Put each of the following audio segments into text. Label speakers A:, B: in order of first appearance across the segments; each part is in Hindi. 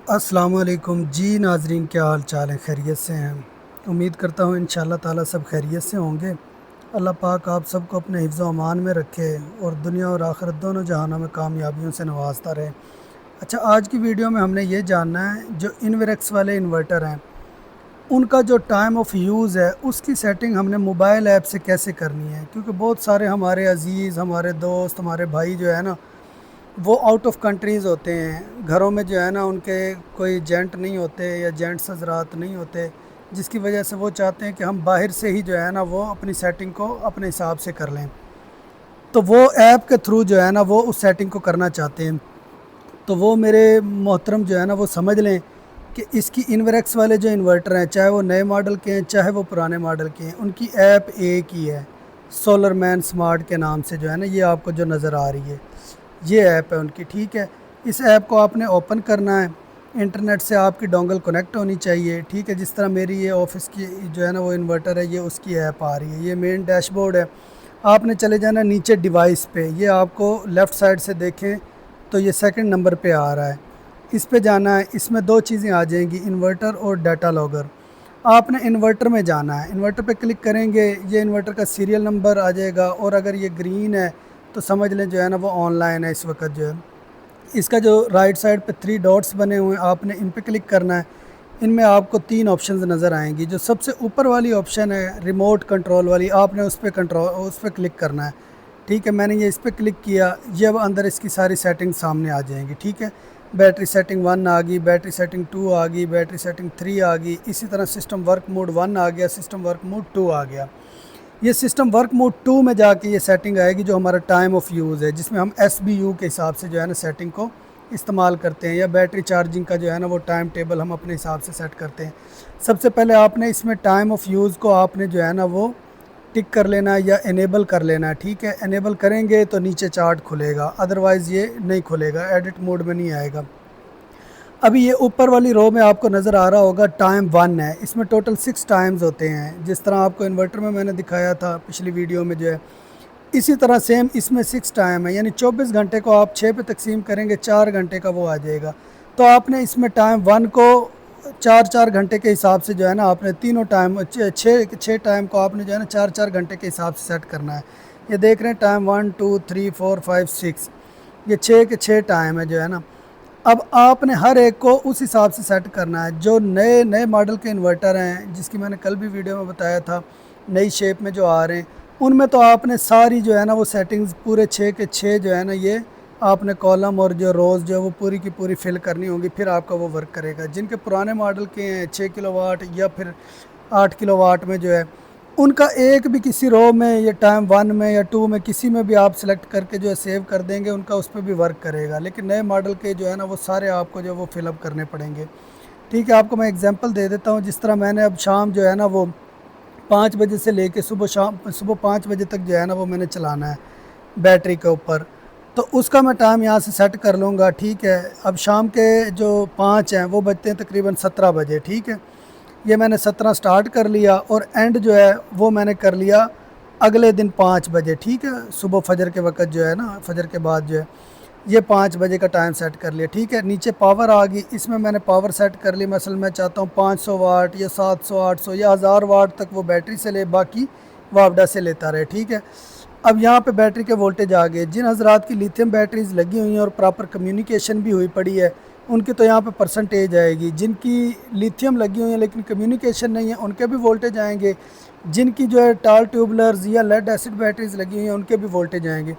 A: अस्सलाम वालेकुम जी नाजरीन, क्या हाल चाल है? खैरियत से हैं? उम्मीद करता हूँ इंशाल्लाह ताला सब खैरियत से होंगे। अल्लाह पाक आप सबको अपने हिफ्ज़ व अमान में रखे और दुनिया और आखिरत दोनों जहानों में कामयाबियों से नवाजता रहे। अच्छा, आज की वीडियो में हमने ये जानना है जो इनवेरेक्स वाले इन्वर्टर हैं उनका जो टाइम ऑफ यूज़ है उसकी सेटिंग हमने मोबाइल ऐप से कैसे करनी है, क्योंकि बहुत सारे हमारे अज़ीज़, हमारे दोस्त, हमारे भाई जो है ना, वो आउट ऑफ कंट्रीज़ होते हैं। घरों में जो है ना उनके कोई जेंट नहीं होते या जेंट्स हजरात नहीं होते, जिसकी वजह से वो चाहते हैं कि हम बाहर से ही जो है ना वो अपनी सेटिंग को अपने हिसाब से कर लें। तो वो ऐप के थ्रू जो है ना वो उस सेटिंग को करना चाहते हैं। तो वो मेरे मोहतरम जो है ना वो समझ लें कि इसकी इन्वेरेक्स वाले जो इन्वर्टर हैं, चाहे वो नए मॉडल के हैं चाहे वो पुराने मॉडल के हैं, उनकी ऐप एक ही है। सोलर मैन स्मार्ट के नाम से जो है ना ये आपको जो नज़र आ रही है, ये ऐप है उनकी। ठीक है, इस ऐप को आपने ओपन करना है। इंटरनेट से आपकी डोंगल कनेक्ट होनी चाहिए। ठीक है, जिस तरह मेरी ये ऑफिस की जो है ना वो इन्वर्टर है, ये उसकी ऐप आ रही है। ये मेन डैशबोर्ड है। आपने चले जाना नीचे डिवाइस पे, ये आपको लेफ़्ट साइड से देखें तो ये सेकंड नंबर पे आ रहा है। इस पे जाना है। इसमें दो चीज़ें आ जाएंगी, इन्वर्टर और डाटा लॉगर। आपने इन्वर्टर में जाना है। इन्वर्टर पे क्लिक करेंगे, ये इन्वर्टर का सीरियल नंबर आ जाएगा और अगर ये ग्रीन है तो समझ लें जो है ना वो ऑनलाइन है इस वक्त जो है। इसका जो राइट साइड पे थ्री डॉट्स बने हुए हैं, आपने इन पे क्लिक करना है। इनमें आपको तीन ऑप्शंस नज़र आएंगी। जो सबसे ऊपर वाली ऑप्शन है रिमोट कंट्रोल वाली, आपने उस पर क्लिक करना है। ठीक है, मैंने ये इस पर क्लिक किया। ये अब अंदर इसकी सारी सेटिंग सामने आ जाएंगी। ठीक है, बैटरी सेटिंग 1 आ गई, बैटरी सेटिंग 2 आ गई, बैटरी सेटिंग 3 आ गई, इसी तरह सिस्टम वर्क मोड 1 आ गया, सिस्टम वर्क मोड 2 आ गया। ये सिस्टम वर्क मोड 2 में जाके ये सेटिंग आएगी जो हमारा टाइम ऑफ यूज़ है, जिसमें हम SBU के हिसाब से जो है ना सेटिंग को इस्तेमाल करते हैं, या बैटरी चार्जिंग का जो है ना वो टाइम टेबल हम अपने हिसाब से सेट करते हैं। सबसे पहले आपने इसमें टाइम ऑफ यूज़ को आपने जो है ना वो टिक कर लेना है या इनेबल कर लेना है। ठीक है, इनेबल करेंगे तो नीचे चार्ट खुलेगा, अदरवाइज़ ये नहीं खुलेगा, एडिट मोड में नहीं आएगा। अभी ये ऊपर वाली रो में आपको नज़र आ रहा होगा टाइम 1 है। इसमें टोटल 6 टाइम्स होते हैं, जिस तरह आपको इन्वर्टर में मैंने दिखाया था पिछली वीडियो में जो है, इसी तरह सेम इसमें 6 टाइम है। यानी 24 घंटे को आप 6 पे तकसीम करेंगे, 4 घंटे का वो आ जाएगा। तो आपने इसमें टाइम 1 को 4-4 घंटे के हिसाब से जो है ना आपने तीनों टाइम छः टाइम को आपने जो है ना 4-4 घंटे के हिसाब से सेट करना है। ये देख रहे हैं टाइम 1 2 3 4 5 6, ये 6 के 6 टाइम है जो है ना। अब आपने हर एक को उस हिसाब से सेट करना है। जो नए नए मॉडल के इन्वर्टर हैं, जिसकी मैंने कल भी वीडियो में बताया था, नई शेप में जो आ रहे हैं, उनमें तो आपने सारी जो है ना वो सेटिंग्स पूरे 6 के 6 जो है ना ये आपने कॉलम और जो रोज़ जो है वो पूरी की पूरी फिल करनी होगी, फिर आपका वो वर्क करेगा। जिनके पुराने मॉडल के हैं 6 किलोवाट या फिर 8 किलोवाट में जो है, उनका एक भी किसी रो में या टाइम 1 में या 2 में किसी में भी आप सेलेक्ट करके जो है सेव कर देंगे, उनका उस पर भी वर्क करेगा। लेकिन नए मॉडल के जो है ना वो सारे आपको जो है वो फिलअप करने पड़ेंगे। ठीक है, आपको मैं एग्जांपल दे देता हूँ। जिस तरह मैंने अब शाम जो है ना वो 5 बजे से लेके सुबह 5 बजे तक जो है ना वो मैंने चलाना है बैटरी के ऊपर, तो उसका मैं टाइम यहाँ से सेट कर लूँगा। ठीक है, अब शाम के जो 5 हैं वो बजते हैं तकरीबन 17 बजे। ठीक है, ये मैंने 17 स्टार्ट कर लिया और एंड जो है वो मैंने कर लिया अगले दिन 5 बजे। ठीक है, सुबह फजर के वक्त जो है ना, फजर के बाद जो है ये 5 बजे का टाइम सेट कर लिया। ठीक है, नीचे पावर आ गई, इसमें मैंने पावर सेट कर ली। मसल मैं चाहता हूँ 500 वाट या 700 800 या 1000 वाट तक वो बैटरी से ले, बाकी वापडा से लेता रहे। ठीक है, अब यहाँ पे बैटरी के वोल्टेज आ गए। जिन हजरात की लिथियम बैटरीज लगी हुई हैं और प्रॉपर कम्युनिकेशन भी हुई पड़ी है, उनकी तो यहाँ पे परसेंटेज आएगी। जिनकी लिथियम लगी हुई है लेकिन कम्युनिकेशन नहीं है, उनके भी वोल्टेज आएंगे। जिनकी जो है टाल ट्यूबलर्स या लेड एसिड बैटरीज लगी हुई हैं, उनके भी वोल्टेज आएंगे।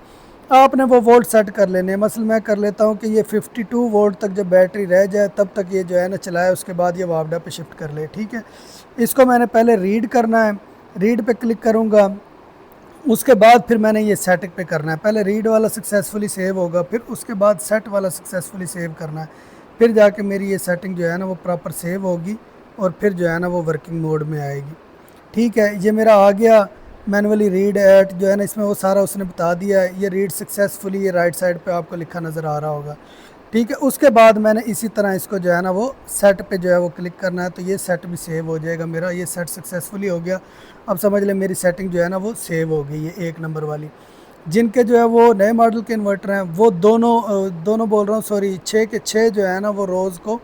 A: आपने वो वोल्ट सेट कर लेने। मसल मैं कर लेता हूँ कि ये 52 वोल्ट तक जब बैटरी रह जाए तब तक ये जो है ना चलाए, उसके बाद ये वापडा पे शिफ्ट कर ले। ठीक है, इसको मैंने पहले रीड करना है, रीड पे क्लिक करूँगा। उसके बाद फिर मैंने ये सेट पे करना है। पहले रीड वाला सक्सेसफुली सेव होगा, फिर उसके बाद सेट वाला सक्सेसफुली सेव करना है, फिर जाके मेरी ये सेटिंग जो है ना वो प्रॉपर सेव होगी और फिर जो है ना वो वर्किंग मोड में आएगी। ठीक है, ये मेरा आ गया मैनुअली रीड एट जो है ना, इसमें वो सारा उसने बता दिया है। ये रीड सक्सेसफुली, ये राइट साइड पे आपको लिखा नज़र आ रहा होगा। ठीक है, उसके बाद मैंने इसी तरह इसको जो है ना वो सेट पे जो है वो क्लिक करना है, तो ये सेट भी सेव हो जाएगा मेरा। ये सेट सक्सेसफुली हो गया। अब समझ लें मेरी सेटिंग जो है ना वो सेव हो गई है, 1 नंबर वाली। जिनके जो है वो नए मॉडल के इन्वर्टर हैं, वो दोनों बोल रहा हूँ सॉरी, 6 के 6 जो है ना वो रोज़ को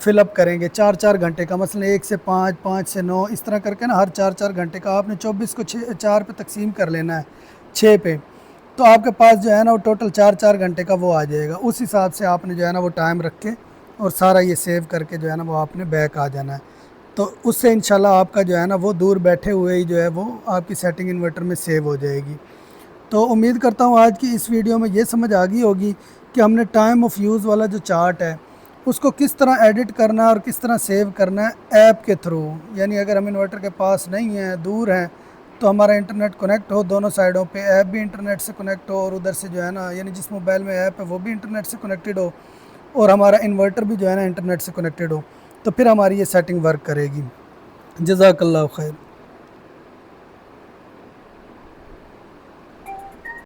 A: फिलअप करेंगे 4-4 घंटे का, मसलन 1 से 5, 5 से 9, इस तरह करके ना हर 4-4 घंटे का आपने 24 को 4 पे तकसीम कर लेना है, 6 पे। तो आपके पास जो है ना वो टोटल 4-4 घंटे का वो आ जाएगा। उस हिसाब से आपने जो है ना वो टाइम रख के और सारा ये सेव करके जो है ना वो आपने बैक आ जाना है। तो उससे इंशाल्लाह आपका जो है ना वो दूर बैठे हुए ही जो है वो आपकी सेटिंग इन्वर्टर में सेव हो जाएगी। तो उम्मीद करता हूँ आज की इस वीडियो में ये समझ आ गई होगी कि हमने टाइम ऑफ यूज़ वाला जो चार्ट है उसको किस तरह एडिट करना है और किस तरह सेव करना है ऐप के थ्रू। यानी अगर हम इन्वर्टर के पास नहीं हैं, दूर हैं, तो हमारा इंटरनेट कनेक्ट हो दोनों साइडों पे, ऐप भी इंटरनेट से कनेक्ट हो और उधर से जो है ना यानी जिस मोबाइल में ऐप है वो भी इंटरनेट से कनेक्टेड हो और हमारा इन्वर्टर भी जो है ना इंटरनेट से कनेक्टेड हो, तो फिर हमारी ये सेटिंग वर्क करेगी। जज़ाकल्लाह खैर।